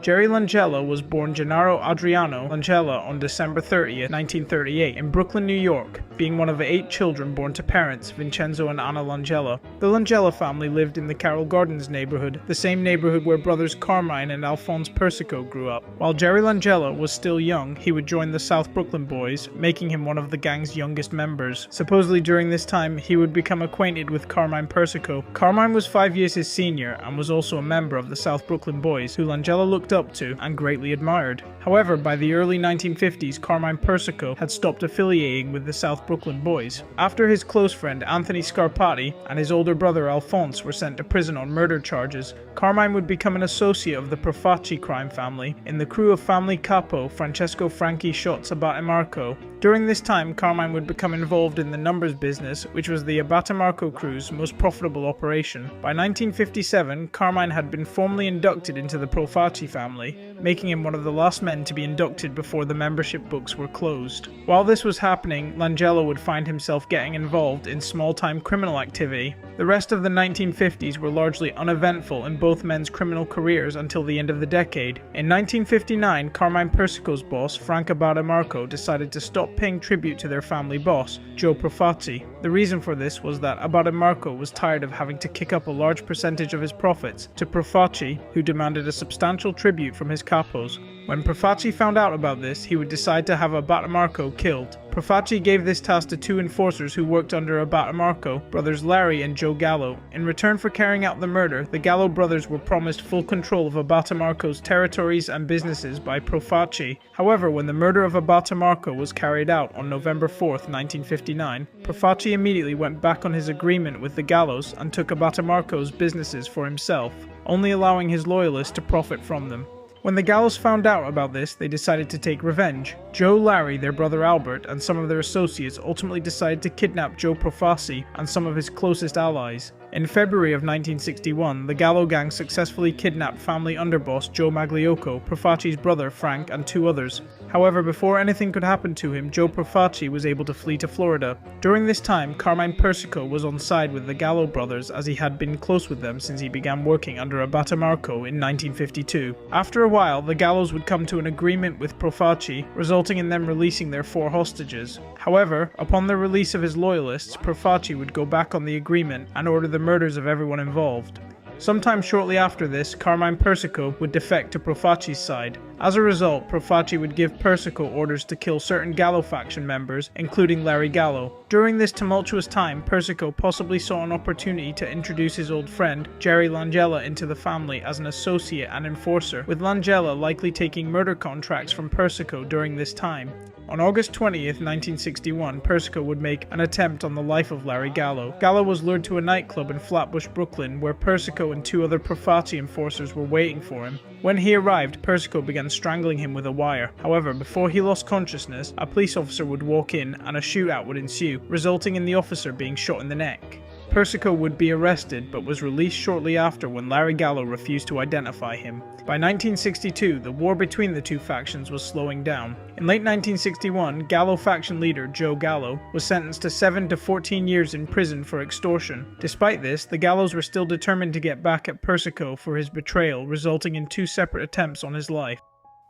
Gerry Langella was born Gennaro Adriano Langella on December 30th, 1938 in Brooklyn, New York, being one of 8 children born to parents Vincenzo and Anna Langella. The Langella family lived in the Carroll Gardens neighborhood, the same neighborhood where brothers Carmine and Alphonse Persico grew up. While Gerry Langella was still young, he would join the South Brooklyn Boys, making him one of the gang's youngest members. Supposedly during this time, he would become acquainted with Carmine Persico. Carmine was 5 years his senior and was also a member of the South Brooklyn Boys, who Langella looked up to and greatly admired. However, by the early 1950s, Carmine Persico had stopped affiliating with the South Brooklyn Boys. After his close friend Anthony Scarpati and his older brother Alphonse were sent to prison on murder charges, Carmine would become an associate of the Profaci crime family in the crew of family capo Francesco Franchi Shots Abbatemarco. During this time, Carmine would become involved in the numbers business, which was the Abbatemarco crew's most profitable operation. By 1957, Carmine had been formally inducted into the Profaci family, making him one of the last men to be inducted before the membership books were closed. While this was happening, Langella would find himself getting involved in small-time criminal activity. The rest of the 1950s were largely uneventful in both men's criminal careers until the end of the decade. In 1959, Carmine Persico's boss, Frank Abbatemarco, decided to stop paying tribute to their family boss, Joe Profaci. The reason for this was that Abbatemarco was tired of having to kick up a large percentage of his profits to Profaci, who demanded a substantial tribute from his capos. When Profaci found out about this, he would decide to have Abbatemarco killed. Profaci gave this task to 2 enforcers who worked under Abbatemarco, brothers Larry and Joe Gallo. In return for carrying out the murder, the Gallo brothers were promised full control of Abbatemarco's territories and businesses by Profaci. However, when the murder of Abbatemarco was carried out on November 4th, 1959, Profaci immediately went back on his agreement with the Gallos and took Abbatemarco's businesses for himself, only allowing his loyalists to profit from them. When the Gallos found out about this, they decided to take revenge. Joe, Larry, their brother Albert, and some of their associates ultimately decided to kidnap Joe Profaci and some of his closest allies. In February of 1961, the Gallo gang successfully kidnapped family underboss Joe Magliocco, Profaci's brother Frank, and 2 others. However, before anything could happen to him, Joe Profaci was able to flee to Florida. During this time, Carmine Persico was on side with the Gallo brothers as he had been close with them since he began working under Abbatemarco in 1952. After a while, the Gallos would come to an agreement with Profaci, resulting in them releasing their 4 hostages. However, upon the release of his loyalists, Profaci would go back on the agreement and order the murders of everyone involved. Sometime shortly after this, Carmine Persico would defect to Profaci's side. As a result, Profaci would give Persico orders to kill certain Gallo faction members, including Larry Gallo. During this tumultuous time, Persico possibly saw an opportunity to introduce his old friend, Gerry Langella, into the family as an associate and enforcer, with Langella likely taking murder contracts from Persico during this time. On August 20th, 1961, Persico would make an attempt on the life of Larry Gallo. Gallo was lured to a nightclub in Flatbush, Brooklyn, where Persico and 2 other Profaci enforcers were waiting for him. When he arrived, Persico began strangling him with a wire. However, before he lost consciousness, a police officer would walk in and a shootout would ensue, resulting in the officer being shot in the neck. Persico would be arrested but was released shortly after when Larry Gallo refused to identify him. By 1962, the war between the 2 factions was slowing down. In late 1961, Gallo faction leader Joe Gallo was sentenced to 7 to 14 years in prison for extortion. Despite this, the Gallos were still determined to get back at Persico for his betrayal, resulting in 2 separate attempts on his life.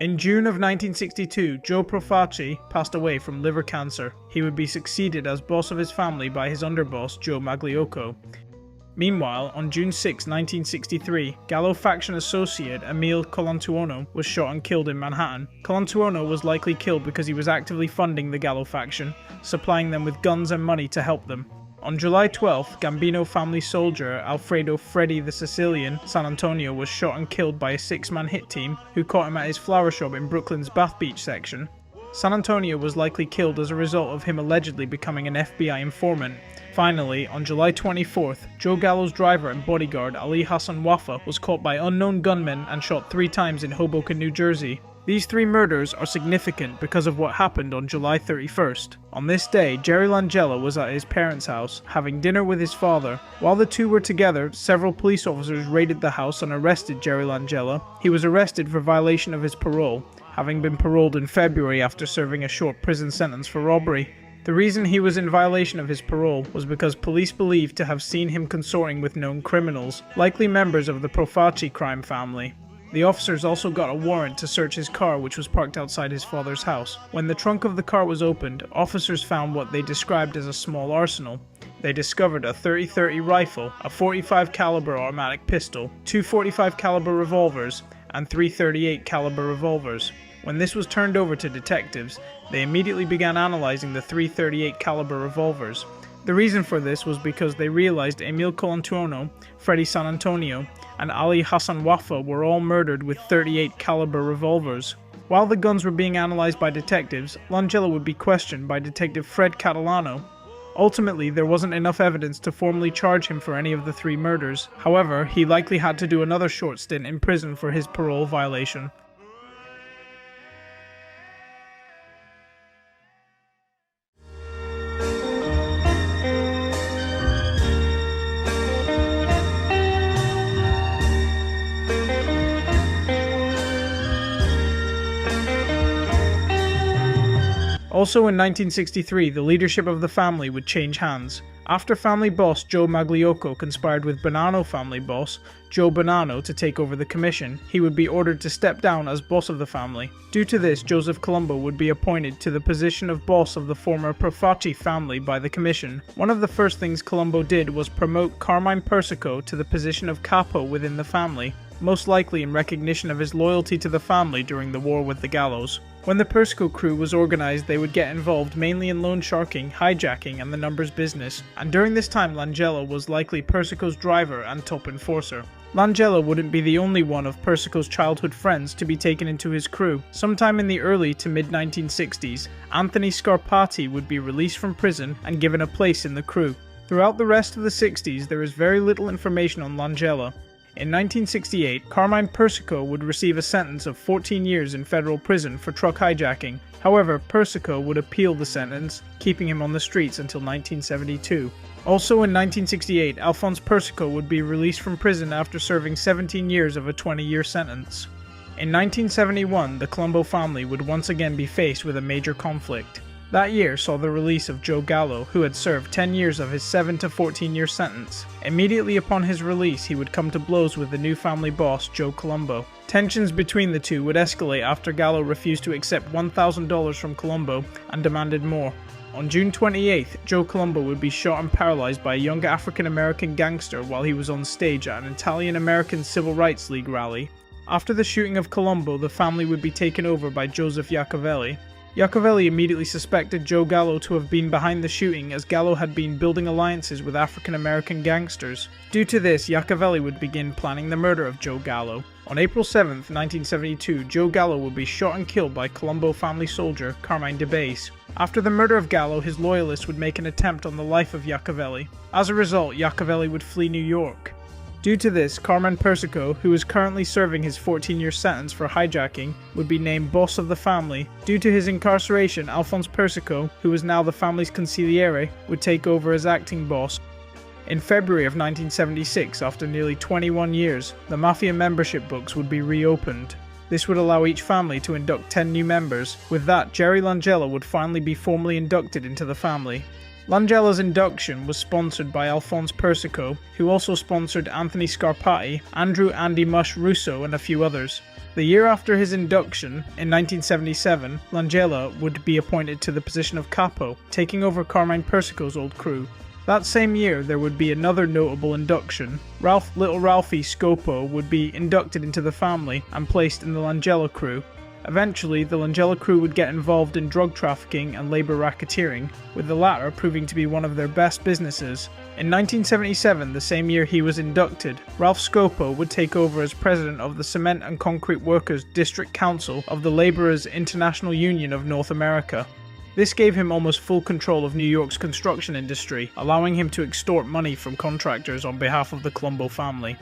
In June of 1962, Joe Profaci passed away from liver cancer. He would be succeeded as boss of his family by his underboss, Joe Magliocco. Meanwhile, on June 6, 1963, Gallo faction associate Emile Colantuono was shot and killed in Manhattan. Colantuono was likely killed because he was actively funding the Gallo faction, supplying them with guns and money to help them. On July 12th, Gambino family soldier Alfredo Freddy the Sicilian San Antonio was shot and killed by a 6-man hit team who caught him at his flower shop in Brooklyn's Bath Beach section. San Antonio was likely killed as a result of him allegedly becoming an FBI informant. Finally, on July 24th, Joe Gallo's driver and bodyguard Ali Hassan Wafa was caught by unknown gunmen and shot 3 times in Hoboken, New Jersey. These 3 murders are significant because of what happened on July 31st. On this day, Gerry Langella was at his parents' house, having dinner with his father. While the 2 were together, several police officers raided the house and arrested Gerry Langella. He was arrested for violation of his parole, having been paroled in February after serving a short prison sentence for robbery. The reason he was in violation of his parole was because police believed to have seen him consorting with known criminals, likely members of the Profaci crime family. The officers also got a warrant to search his car, which was parked outside his father's house. When the trunk of the car was opened, officers found what they described as a small arsenal. They discovered a .30-30 rifle, a .45 caliber automatic pistol, two .45 caliber revolvers, and three .38 caliber revolvers. When this was turned over to detectives, they immediately began analyzing the three .38 caliber revolvers. The reason for this was because they realized Emil Colantuono, Freddy San Antonio, and Ali Hassan Wafa were all murdered with .38 caliber revolvers. While the guns were being analyzed by detectives, Langella would be questioned by Detective Fred Catalano. Ultimately, there wasn't enough evidence to formally charge him for any of the three murders. However, he likely had to do another short stint in prison for his parole violation. Also in 1963, the leadership of the family would change hands. After family boss Joe Magliocco conspired with Bonanno family boss Joe Bonanno to take over the commission, he would be ordered to step down as boss of the family. Due to this, Joseph Colombo would be appointed to the position of boss of the former Profaci family by the commission. One of the first things Colombo did was promote Carmine Persico to the position of capo within the family, most likely in recognition of his loyalty to the family during the war with the Gallos. When the Persico crew was organized, they would get involved mainly in loan sharking, hijacking, and the numbers business, and during this time Langella was likely Persico's driver and top enforcer. Langella wouldn't be the only one of Persico's childhood friends to be taken into his crew. Sometime in the early to mid-1960s, Anthony Scarpati would be released from prison and given a place in the crew. Throughout the rest of the 60s, there is very little information on Langella. In 1968, Carmine Persico would receive a sentence of 14 years in federal prison for truck hijacking. However, Persico would appeal the sentence, keeping him on the streets until 1972. Also in 1968, Alphonse Persico would be released from prison after serving 17 years of a 20-year sentence. In 1971, the Colombo family would once again be faced with a major conflict. That year saw the release of Joe Gallo, who had served 10 years of his 7 to 14-year sentence. Immediately upon his release, he would come to blows with the new family boss, Joe Colombo. Tensions between the two would escalate after Gallo refused to accept $1,000 from Colombo and demanded more. On June 28th, Joe Colombo would be shot and paralyzed by a young African-American gangster while he was on stage at an Italian-American Civil Rights League rally. After the shooting of Colombo, the family would be taken over by Joseph Iacovelli. Iacovelli immediately suspected Joe Gallo to have been behind the shooting, as Gallo had been building alliances with African-American gangsters. Due to this, Iacovelli would begin planning the murder of Joe Gallo. On April 7, 1972, Joe Gallo would be shot and killed by Colombo family soldier Carmine Persico. After the murder of Gallo, his loyalists would make an attempt on the life of Iacovelli. As a result, Iacovelli would flee New York. Due to this, Carmine Persico, who is currently serving his 14-year sentence for hijacking, would be named boss of the family. Due to his incarceration, Alphonse Persico, who was now the family's consigliere, would take over as acting boss. In February of 1976, after nearly 21 years, the mafia membership books would be reopened. This would allow each family to induct 10 new members. With that, Gerry Langella would finally be formally inducted into the family. Langella's induction was sponsored by Alphonse Persico, who also sponsored Anthony Scarpati, Andrew Andy Mush Russo, and a few others. The year after his induction, in 1977, Langella would be appointed to the position of capo, taking over Carmine Persico's old crew. That same year, there would be another notable induction. Little Ralphie Scopo would be inducted into the family and placed in the Langella crew. Eventually, the Langella crew would get involved in drug trafficking and labor racketeering, with the latter proving to be one of their best businesses. In 1977, the same year he was inducted, Ralph Scopo would take over as president of the Cement and Concrete Workers District Council of the Laborers International Union of North America. This gave him almost full control of New York's construction industry, allowing him to extort money from contractors on behalf of the Colombo family.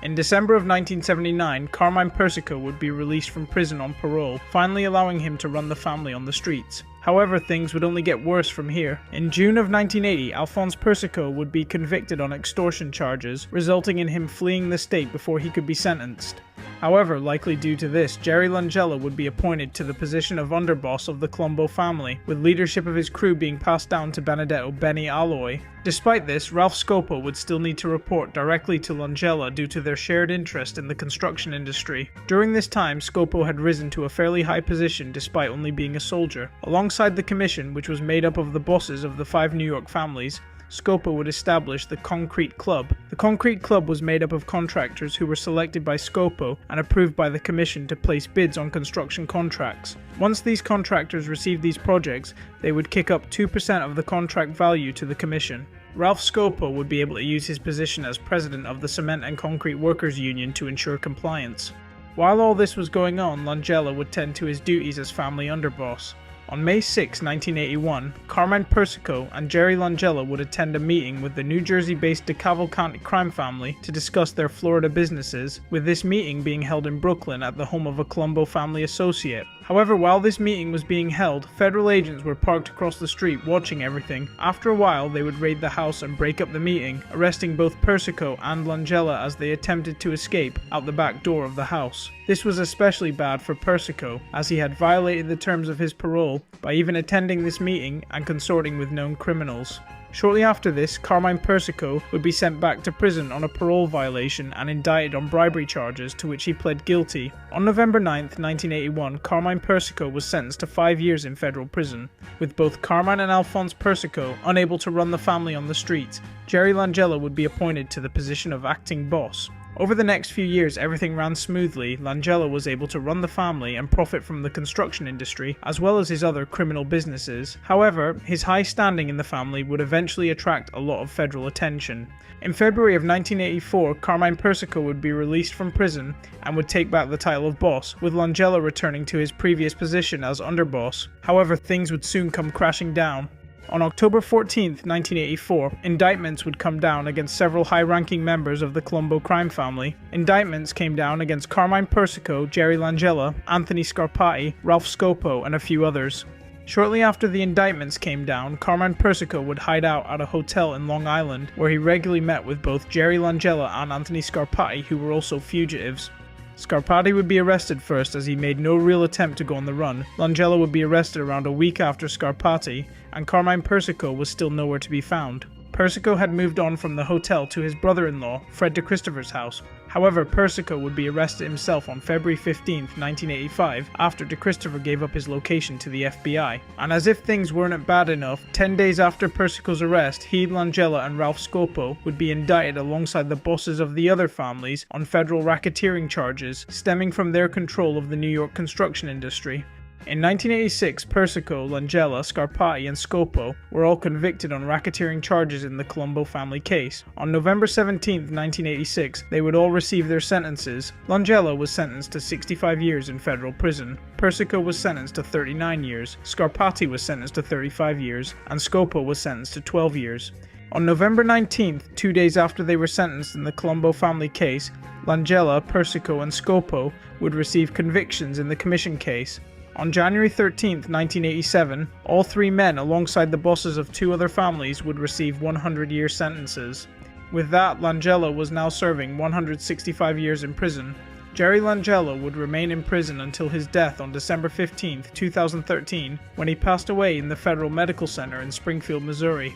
In In December of 1979, Carmine Persico would be released from prison on parole, finally allowing him to run the family on the streets. However, things would only get worse from here. In June of 1980, Alphonse Persico would be convicted on extortion charges, resulting in him fleeing the state before he could be sentenced. However, likely due to this, Gerry Langella would be appointed to the position of underboss of the Colombo family, with leadership of his crew being passed down to Benedetto Benny Alloy. Despite this, Ralph Scopo would still need to report directly to Langella due to their shared interest in the construction industry. During this time, Scopo had risen to a fairly high position despite only being a soldier. Alongside the commission, which was made up of the bosses of the 5 New York families, Scopo would establish the Concrete Club. The Concrete Club was made up of contractors who were selected by Scopo and approved by the commission to place bids on construction contracts. Once these contractors received these projects, they would kick up 2% of the contract value to the commission. Ralph Scopo would be able to use his position as president of the Cement and Concrete Workers Union to ensure compliance. While all this was going on, Langella would tend to his duties as family underboss. On May 6, 1981, Carmine Persico and Gerry Langella would attend a meeting with the New Jersey-based DeCavalcante crime family to discuss their Florida businesses, with this meeting being held in Brooklyn at the home of a Colombo family associate. However, while this meeting was being held, federal agents were parked across the street watching everything. After a while, they would raid the house and break up the meeting, arresting both Persico and Langella as they attempted to escape out the back door of the house. This was especially bad for Persico, as he had violated the terms of his parole by even attending this meeting and consorting with known criminals. Shortly after this, Carmine Persico would be sent back to prison on a parole violation and indicted on bribery charges, to which he pled guilty. On November 9, 1981, Carmine Persico was sentenced to 5 years in federal prison. With both Carmine and Alphonse Persico unable to run the family on the streets, Gerry Langella would be appointed to the position of acting boss. Over the next few years, everything ran smoothly. Langella was able to run the family and profit from the construction industry, as well as his other criminal businesses. However, his high standing in the family would eventually attract a lot of federal attention. In February of 1984, Carmine Persico would be released from prison and would take back the title of boss, with Langella returning to his previous position as underboss. However, things would soon come crashing down. On October 14, 1984, indictments would come down against several high-ranking members of the Colombo crime family. Indictments came down against Carmine Persico, Gerry Langella, Anthony Scarpati, Ralph Scopo, and a few others. Shortly after the indictments came down, Carmine Persico would hide out at a hotel in Long Island, where he regularly met with both Gerry Langella and Anthony Scarpati, who were also fugitives. Scarpati would be arrested first, as he made no real attempt to go on the run. Langella would be arrested around a week after Scarpati, and Carmine Persico was still nowhere to be found. Persico had moved on from the hotel to his brother-in-law, Fred DeChristopher's house. However, Persico would be arrested himself on February 15, 1985, after DeChristopher gave up his location to the FBI. And as if things weren't bad enough, 10 days after Persico's arrest, he, Langella, and Ralph Scopo would be indicted alongside the bosses of the other families on federal racketeering charges stemming from their control of the New York construction industry. In 1986, Persico, Langella, Scarpati, and Scopo were all convicted on racketeering charges in the Colombo family case. On November 17, 1986, they would all receive their sentences. Langella was sentenced to 65 years in federal prison. Persico was sentenced to 39 years, Scarpati was sentenced to 35 years, and Scopo was sentenced to 12 years. On November 19th, 2 days after they were sentenced in the Colombo family case, Langella, Persico, and Scopo would receive convictions in the commission case. On January 13, 1987, all 3 men, alongside the bosses of 2 other families, would receive 100-year sentences. With that, Langella was now serving 165 years in prison. Gerry Langella would remain in prison until his death on December 15, 2013, when he passed away in the Federal Medical Center in Springfield, Missouri.